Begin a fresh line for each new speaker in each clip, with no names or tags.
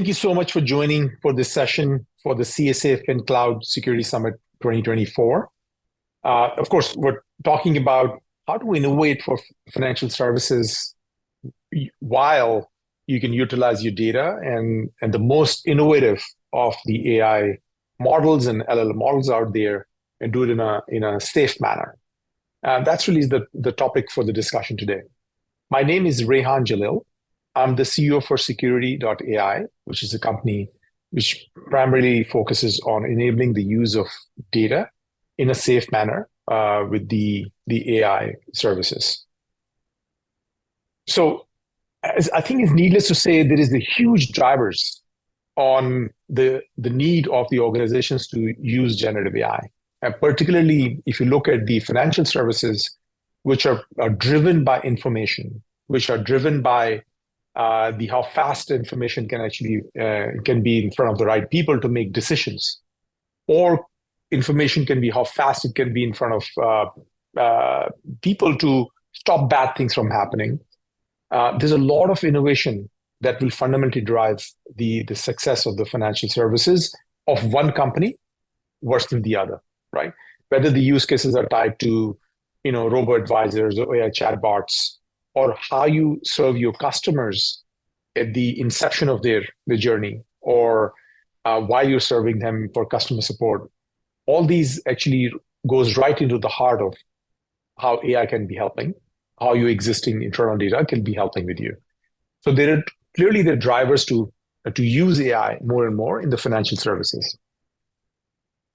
Thank you so much for joining for this session for the CSA FinCloud Security Summit 2024. Of course, we're talking about how to innovate for financial services while you can utilize your data and the most innovative of the AI models and LLM models out there and do it in a safe manner. That's really the topic for the discussion today. My name is Rehan Jalil. I'm the CEO for Security.ai, which is a company which primarily focuses on enabling the use of data in a safe manner with the AI services. So I think it's needless to say there is the huge drivers on the need of the organizations to use generative AI. And particularly if you look at the financial services, which are driven by information, which are driven by how fast information can be in front of the right people to make decisions, or information can be how fast it can be in front of people to stop bad things from happening. There's a lot of innovation that will fundamentally drive the success of the financial services of one company versus the other, right? Whether the use cases are tied to, robo-advisors or AI chatbots, or how you serve your customers at the inception of their journey, or while you're serving them for customer support. All these actually goes right into the heart of how AI can be helping, how your existing internal data can be helping with you. So there are clearly the drivers to use AI more and more in the financial services.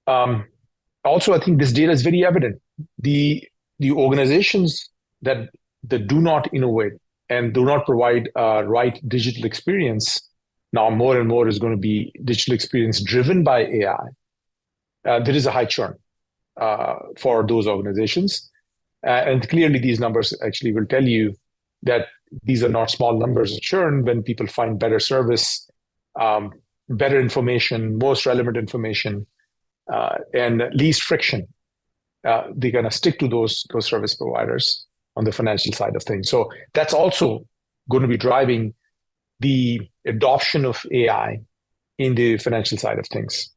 Also, I think this data is very evident. The organizations that do not innovate and do not provide a right digital experience, now more and more is going to be digital experience driven by AI. There is a high churn for those organizations. And clearly these numbers actually will tell you that these are not small numbers of churn when people find better service, better information, most relevant information, and least friction. They're going to stick to those service providers on the financial side of things. So that's also going to be driving the adoption of AI in the financial side of things.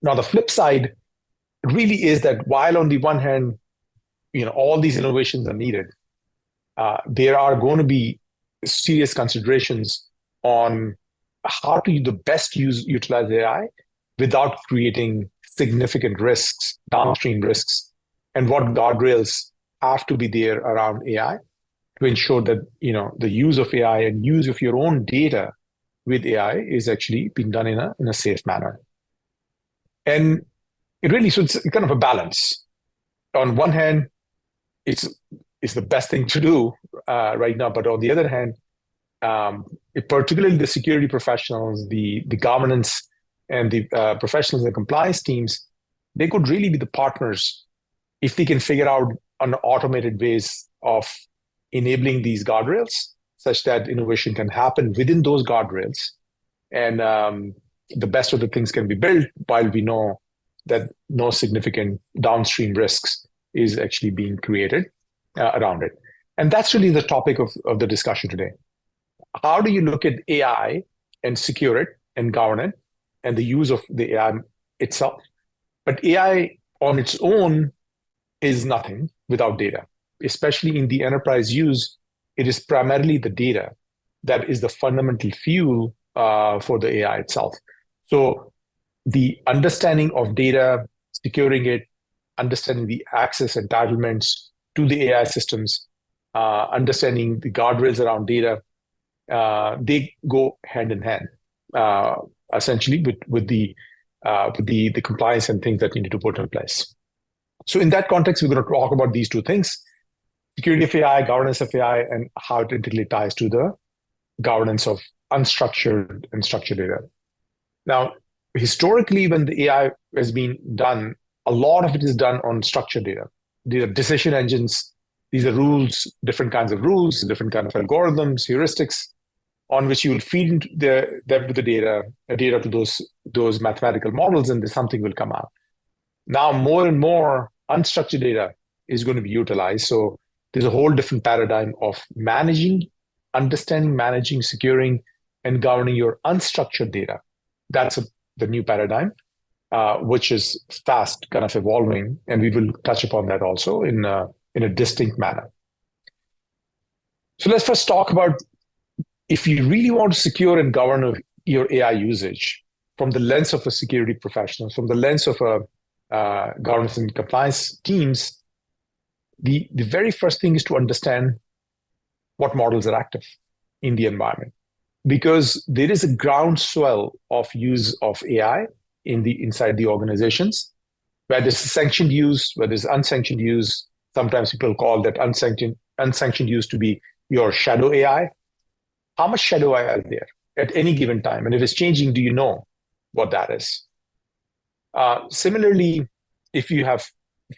Now, the flip side really is that while on the one hand, all these innovations are needed, there are going to be serious considerations on how to the best utilize AI without creating significant risks, downstream risks, and what guardrails have to be there around AI to ensure that the use of AI and use of your own data with AI is actually being done in a safe manner. And so it's kind of a balance. On one hand, it's the best thing to do right now, but on the other hand, particularly the security professionals, the governance, and the professionals and compliance teams, they could really be the partners if they can figure out an automated ways of enabling these guardrails such that innovation can happen within those guardrails. And the best of the things can be built while we know that no significant downstream risks is actually being created around it. And that's really the topic of the discussion today. How do you look at AI and secure it and govern it and the use of the AI itself? But AI on its own is nothing without data. Especially in the enterprise use, it is primarily the data that is the fundamental fuel for the AI itself. So the understanding of data, securing it, understanding the access entitlements to the AI systems, understanding the guardrails around data, they go hand in hand, essentially with the compliance and things that you need to put in place. So in that context, we're going to talk about these two things: security of AI, governance of AI, and how it integrally ties to the governance of unstructured and structured data. Now, historically, when the AI has been done, a lot of it is done on structured data. These are decision engines. These are rules, different kinds of rules, different kinds of algorithms, heuristics, on which you will feed the data to those mathematical models, and something will come out. Now, more and more unstructured data is going to be utilized. So there's a whole different paradigm of managing, understanding, managing, securing, and governing your unstructured data. That's the new paradigm, which is fast kind of evolving, and we will touch upon that also in a distinct manner. So let's first talk about, if you really want to secure and govern your AI usage from the lens of a security professional, from the lens of a governance and compliance teams, the very first thing is to understand what models are active in the environment. Because there is a groundswell of use of AI inside the organizations, where there's sanctioned use, where there's unsanctioned use. Sometimes people call that unsanctioned use to be your shadow AI. How much shadow AI is there at any given time? And if it's changing, do you know what that is? Similarly, if you have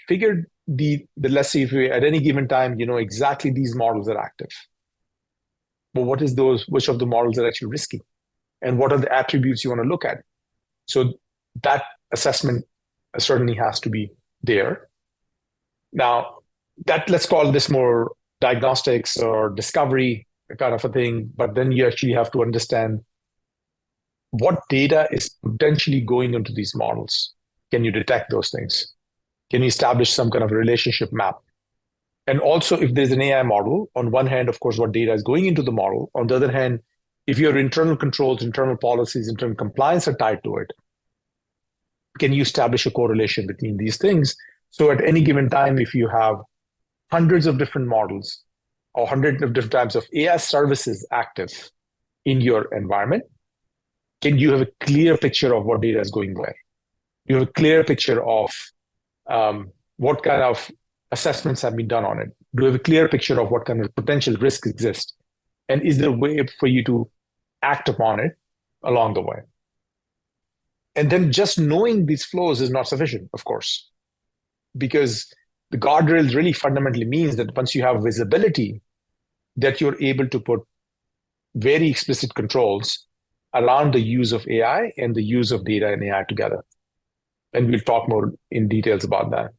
figured let's say if you at any given time, you know exactly these models are active. But which of the models are actually risky? And what are the attributes you want to look at? So that assessment certainly has to be there. Now, let's call this more diagnostics or discovery kind of a thing, but then you actually have to understand what data is potentially going into these models. Can you detect those things? Can you establish some kind of relationship map? And also, if there's an AI model, on one hand, of course, what data is going into the model. On the other hand, if your internal controls, internal policies, internal compliance are tied to it, can you establish a correlation between these things? So at any given time, if you have hundreds of different models or hundreds of different types of AI services active in your environment, can you have a clear picture of what data is going where? You have a clear picture of what kind of assessments have been done on it? Do you have a clear picture of what kind of potential risks exist? And is there a way for you to act upon it along the way? And then just knowing these flows is not sufficient, of course, because the guardrails really fundamentally means that once you have visibility, that you're able to put very explicit controls around the use of AI and the use of data and AI together. And we'll talk more in details about that.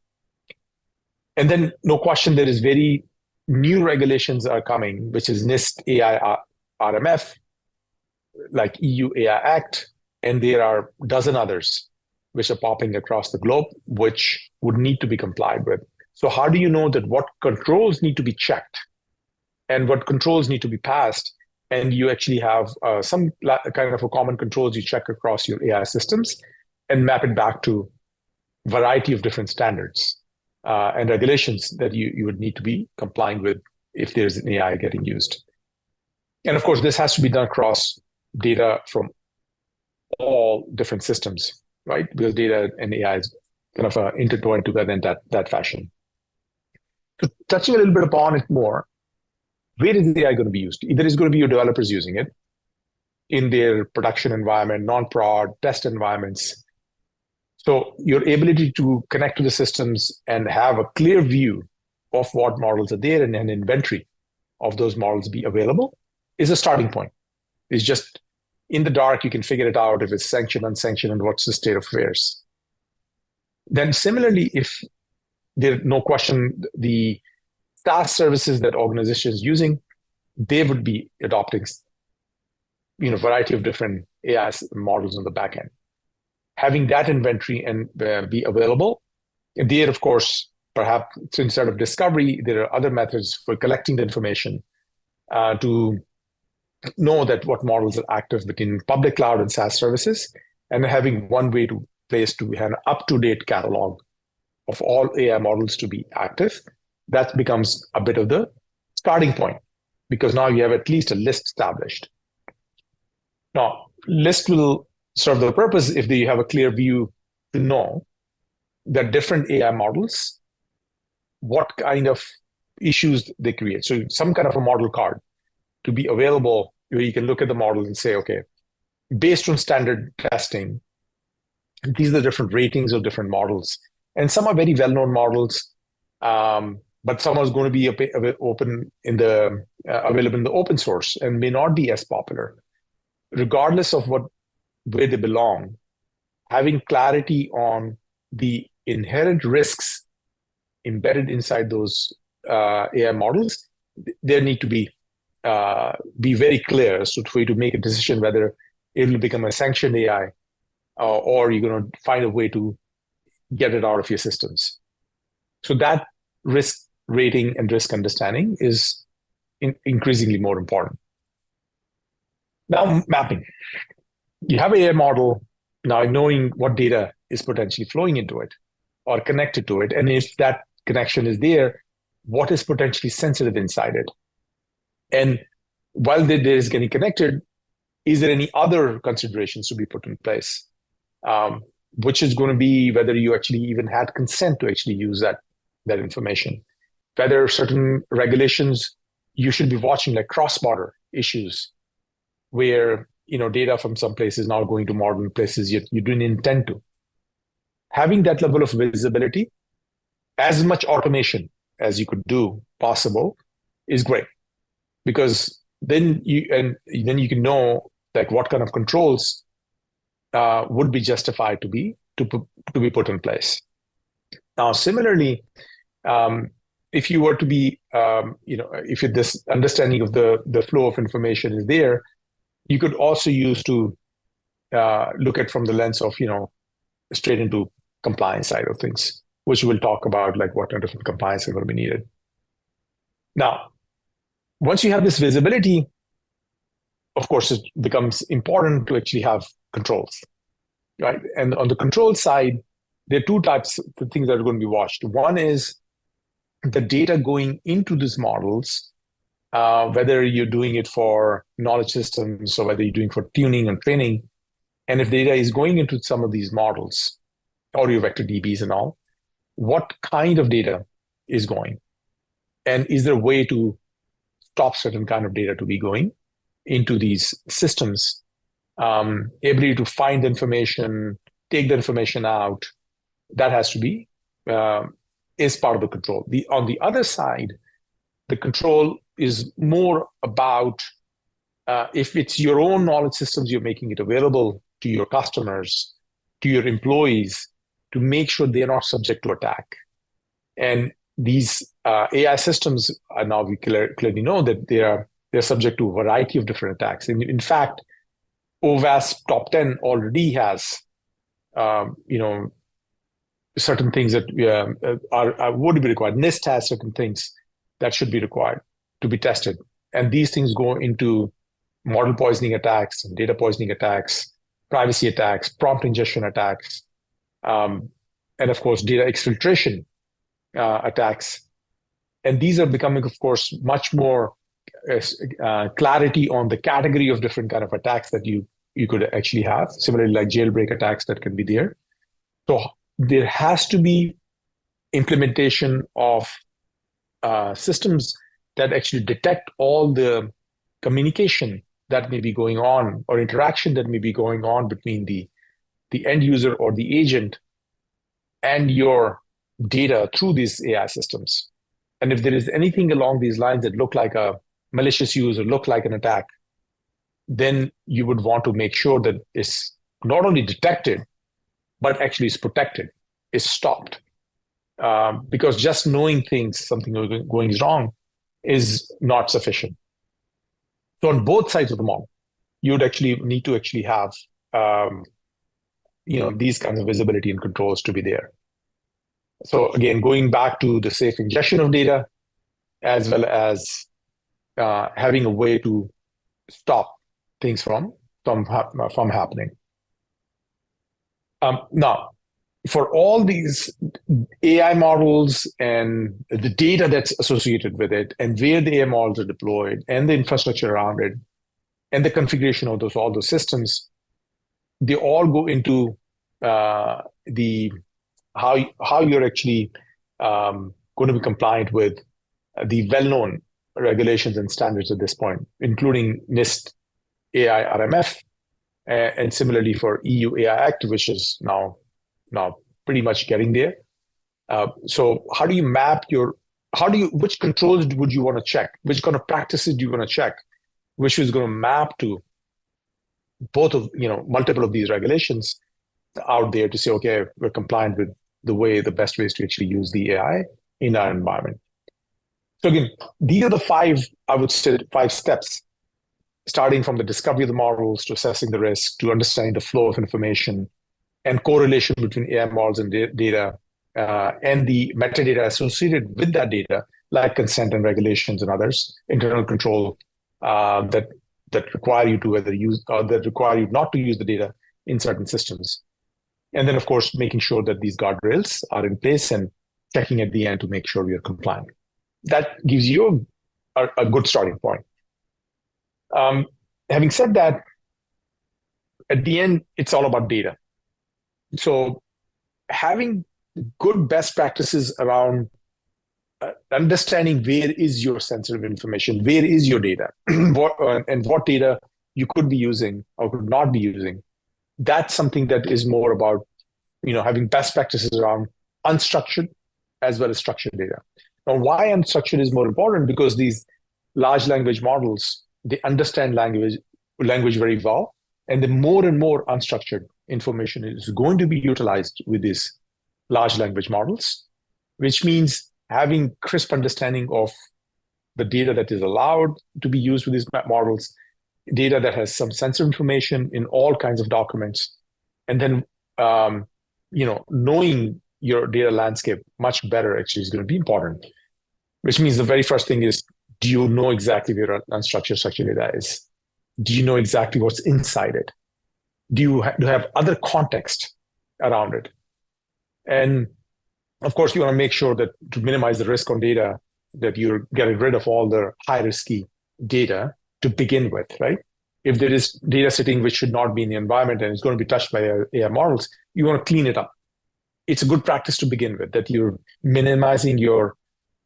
And then, no question, there is very new regulations are coming, which is NIST AI RMF, like EU AI Act, and there are a dozen others which are popping across the globe, which would need to be complied with. So how do you know that what controls need to be checked and what controls need to be passed? And you actually have some kind of a common controls you check across your AI systems and map it back to a variety of different standards and regulations that you would need to be complying with if there's an AI getting used. And of course, this has to be done across data from all different systems, right? Because data and AI is kind of intertwined together in that fashion. So touching a little bit upon it more, where is the AI going to be used? Either it's going to be your developers using it in their production environment, non-prod, test environments. So your ability to connect to the systems and have a clear view of what models are there and an inventory of those models be available is a starting point. It's just in the dark, you can figure it out if it's sanctioned, unsanctioned, and what's the state of affairs. Then similarly, if there's no question, the SaaS services that organizations using, they would be adopting a variety of different AI models on the back end. Having that inventory and be available. And there, of course, perhaps instead of discovery, there are other methods for collecting the information to know that what models are active between public cloud and SaaS services, and having one way to place to have an up-to-date catalog of all AI models to be active. That becomes a bit of the starting point, because now you have at least a list established. Now, list will serve the purpose if you have a clear view to know that different AI models, what kind of issues they create. So some kind of a model card to be available where you can look at the model and say, okay, based on standard testing, these are the different ratings of different models. And some are very well-known models, but some are going to be available in the open source and may not be as popular. Regardless of where they belong, having clarity on the inherent risks embedded inside those AI models, there need to be be very clear so for you to make a decision whether it will become a sanctioned AI or you're going to find a way to get it out of your systems. So that risk rating and risk understanding is increasingly more important. Now, mapping. You have an AI model, now knowing what data is potentially flowing into it or connected to it. And if that connection is there, what is potentially sensitive inside it? And while the data is getting connected, is there any other considerations to be put in place? Which is going to be whether you actually even had consent to actually use that information. Whether certain regulations you should be watching, like cross-border issues, where data from some places now going to modern places you didn't intend to. Having that level of visibility, as much automation as you could do possible, is great, because then you can know like what kind of controls would be justified to be put in place. Now, similarly, if you were to be, if this understanding of the flow of information is there, you could also use to look at from the lens of, straight into compliance side of things, which we'll talk about, like what are different compliance are going to be needed. Now, once you have this visibility, of course, it becomes important to actually have controls, right? And on the control side, there are two types of things that are going to be watched. One is the data going into these models, whether you're doing it for knowledge systems or whether you're doing it for tuning and training. And if data is going into some of these models, or your vector DBs and all, what kind of data is going? And is there a way to stop certain kind of data to be going into these systems? Ability to find the information, take the information out, that has to be, is part of the control. On the other side, the control is more about if it's your own knowledge systems, you're making it available to your customers, to your employees, to make sure they're not subject to attack. And these AI systems are now, we clearly know that they're subject to a variety of different attacks. And in fact, OWASP top 10 already has, certain things that would be required. NIST has certain things that should be required to be tested. And these things go into model poisoning attacks, data poisoning attacks, privacy attacks, prompt ingestion attacks, and of course, data exfiltration attacks. And these are becoming, of course, much more clarity on the category of different kind of attacks that you could actually have, similarly like jailbreak attacks that can be there. So there has to be implementation of systems that actually detect all the communication that may be going on or interaction that may be going on between the end user or the agent and your data through these AI systems. And if there is anything along these lines that look like a malicious use or look like an attack, then you would want to make sure that it's not only detected, but actually is protected, is stopped. Because just knowing something going wrong is not sufficient. So on both sides of the model, you would actually need to actually have these kinds of visibility and controls to be there. So again, going back to the safe ingestion of data, as well as having a way to stop things from happening. Now, for all these AI models and the data that's associated with it, and where the AI models are deployed, and the infrastructure around it, and the configuration of all those systems, they all go into the how you're actually going to be compliant with the well-known regulations and standards at this point, including NIST AI RMF, and similarly for EU AI Act, which is now pretty much getting there. So how do you map which controls would you want to check? Which kind of practices do you want to check? Which is going to map to both of, multiple of these regulations out there to say, okay, we're compliant with the best ways to actually use the AI in our environment. So again, these are the five, I would say, five steps, starting from the discovery of the models to assessing the risk, to understanding the flow of information and correlation between AI models and data, and the metadata associated with that data, like consent and regulations and others, internal control that require you to whether use or that require you not to use the data in certain systems. And then, of course, making sure that these guardrails are in place and checking at the end to make sure we are compliant. That gives you a good starting point. Having said that, at the end, it's all about data. So having good best practices around understanding where is your sensitive information, where is your data, and what data you could be using or could not be using. That's something that is more about having best practices around unstructured as well as structured data. Now, why unstructured is more important? Because these large language models, they understand language very well, and the more and more unstructured information is going to be utilized with these large language models, which means having crisp understanding of the data that is allowed to be used with these models, data that has some sensitive information in all kinds of documents, and then knowing your data landscape much better actually is going to be important. Which means the very first thing is, do you know exactly where unstructured structured data is? Do you know exactly what's inside it? Do you have other context around it? And of course, you want to make sure that to minimize the risk on data, that you're getting rid of all the high risky data to begin with, right? If there is data sitting which should not be in the environment and it's going to be touched by AI models, you want to clean it up. It's a good practice to begin with, that you're minimizing your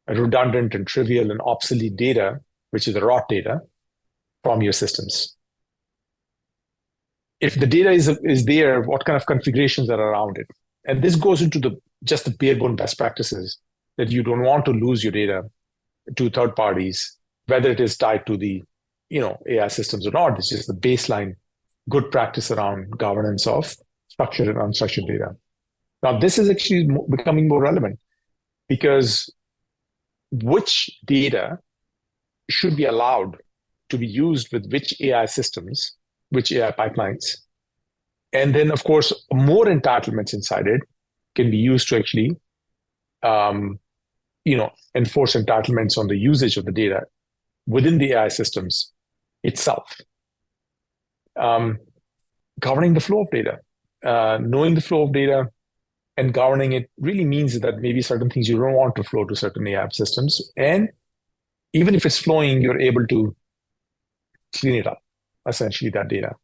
redundant and trivial and obsolete data, which is the raw data, from your systems. If the data is there, what kind of configurations are around it? And this goes into just the bare bone best practices, that you don't want to lose your data to third parties, whether it is tied to the AI systems or not. It's just the baseline good practice around governance of structured and unstructured data. Now, this is actually becoming more relevant, because which data should be allowed to be used with which AI systems, which AI pipelines. And then, of course, more entitlements inside it can be used to actually enforce entitlements on the usage of the data within the AI systems itself. Governing the flow of data, knowing the flow of data and governing it really means that maybe certain things you don't want to flow to certain AI systems. And even if it's flowing, you're able to clean it up, essentially, that data.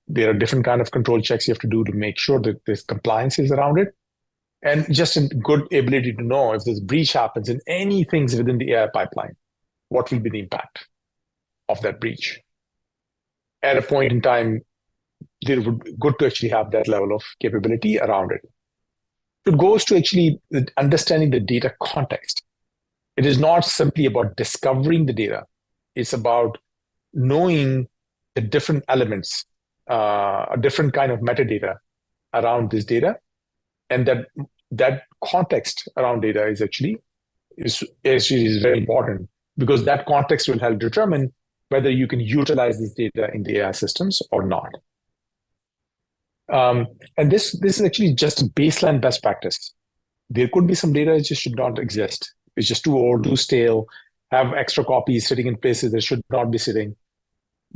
There are different kind of control checks you have to do to make sure that there's compliance is around it. And just a good ability to know if this breach happens in any things within the AI pipeline, what will be the impact of that breach. At a point in time, it would be good to actually have that level of capability around it. It goes to actually understanding the data context. It is not simply about discovering the data. It's about knowing the different elements, a different kind of metadata around this data. And that context around data is very important, because that context will help determine whether you can utilize this data in the AI systems or not. And this is actually just a baseline best practice. There could be some data that just should not exist. It's just too old, too stale, have extra copies sitting in places that should not be sitting.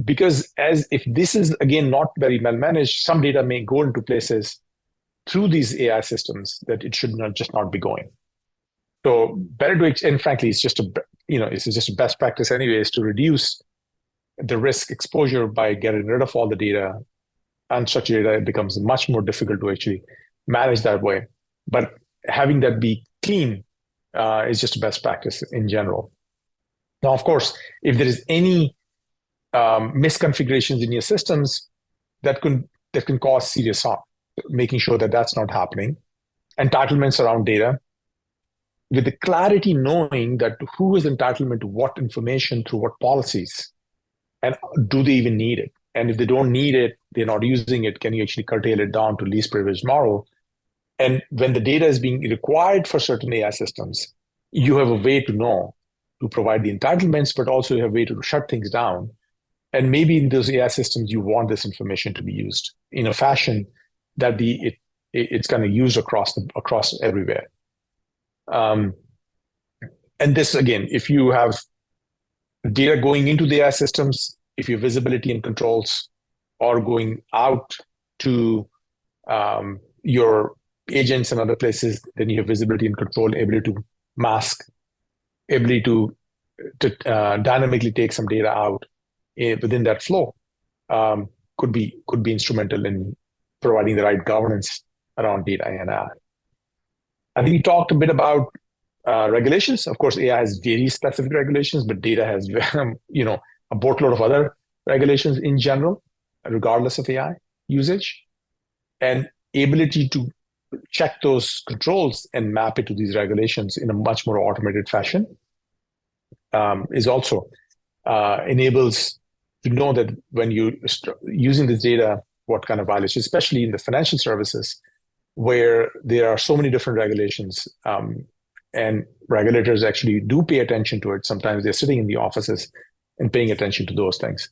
Because if this is, again, not very well managed, some data may go into places through these AI systems that it should not be going. So better to, and frankly, it's just a best practice anyways, to reduce the risk exposure by getting rid of all the data. Unstructured data, it becomes much more difficult to actually manage that way. But having that be clean is just a best practice in general. Now, of course, if there is any misconfigurations in your systems, that can cause serious harm, making sure that that's not happening. Entitlements around data, with the clarity knowing that who is entitlement to what information through what policies, and do they even need it? And if they don't need it, they're not using it, can you actually curtail it down to least privileged model? And when the data is being required for certain AI systems, you have a way to know to provide the entitlements, but also you have a way to shut things down. And maybe in those AI systems, you want this information to be used in a fashion that it's kind of used across everywhere. And this again, if you have data going into the AI systems, if your visibility and controls are going out to your agents and other places, then you have visibility and control, ability to mask, ability to dynamically take some data out within that flow, could be instrumental in providing the right governance around data and AI. I think we talked a bit about regulations. Of course, AI has very specific regulations, but data has a boatload of other regulations in general, regardless of AI usage, and ability to check those controls and map it to these regulations in a much more automated fashion is also enables to know that when you start using this data, what kind of violations, especially in the financial services, where there are so many different regulations, and regulators actually do pay attention to it. Sometimes they're sitting in the offices and paying attention to those things.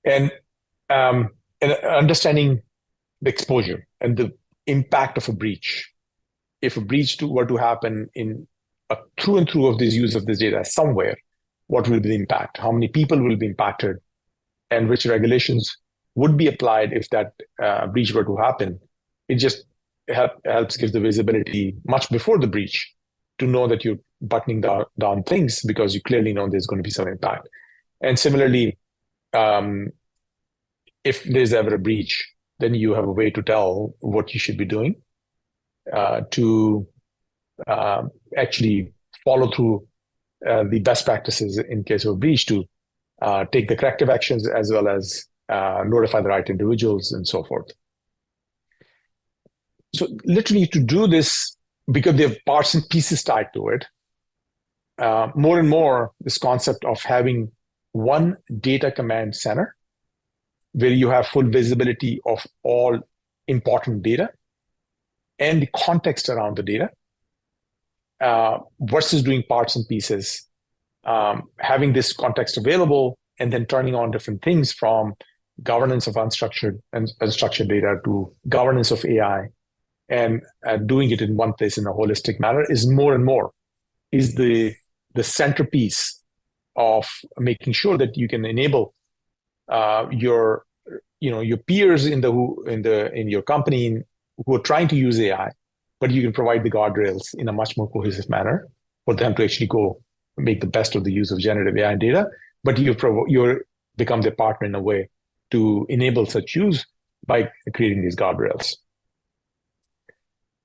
And understanding the exposure and the impact of a breach. If a breach were to happen in through and through of this use of this data somewhere, what will be the impact? How many people will be impacted? And which regulations would be applied if that breach were to happen? It just helps give the visibility much before the breach to know that you're buttoning down things because you clearly know there's going to be some impact. And similarly, if there's ever a breach, then you have a way to tell what you should be doing to actually follow through the best practices in case of a breach, to take the corrective actions as well as notify the right individuals and so forth. So literally to do this, because they have parts and pieces tied to it, more and more this concept of having one data command center where you have full visibility of all important data and the context around the data, versus doing parts and pieces, having this context available and then turning on different things from governance of unstructured and structured data to governance of AI, and doing it in one place in a holistic manner is more and more is the centerpiece of making sure that you can enable your peers in your company who are trying to use AI, but you can provide the guardrails in a much more cohesive manner for them to actually go make the best of the use of generative AI and data. But you become their partner in a way to enable such use by creating these guardrails.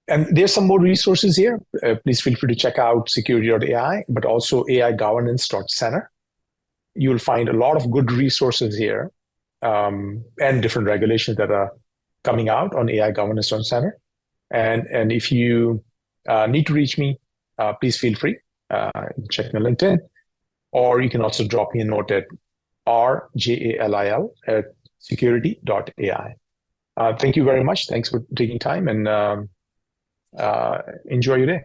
And there's some more resources here. Please feel free to check out security.ai, but also aigovernance.center. You'll find a lot of good resources here, and different regulations that are coming out on AI governance.center. And if you need to reach me, please feel free. Check my LinkedIn, or you can also drop me a note at rjalil@security.ai. Thank you very much. Thanks for taking time, and enjoy your day.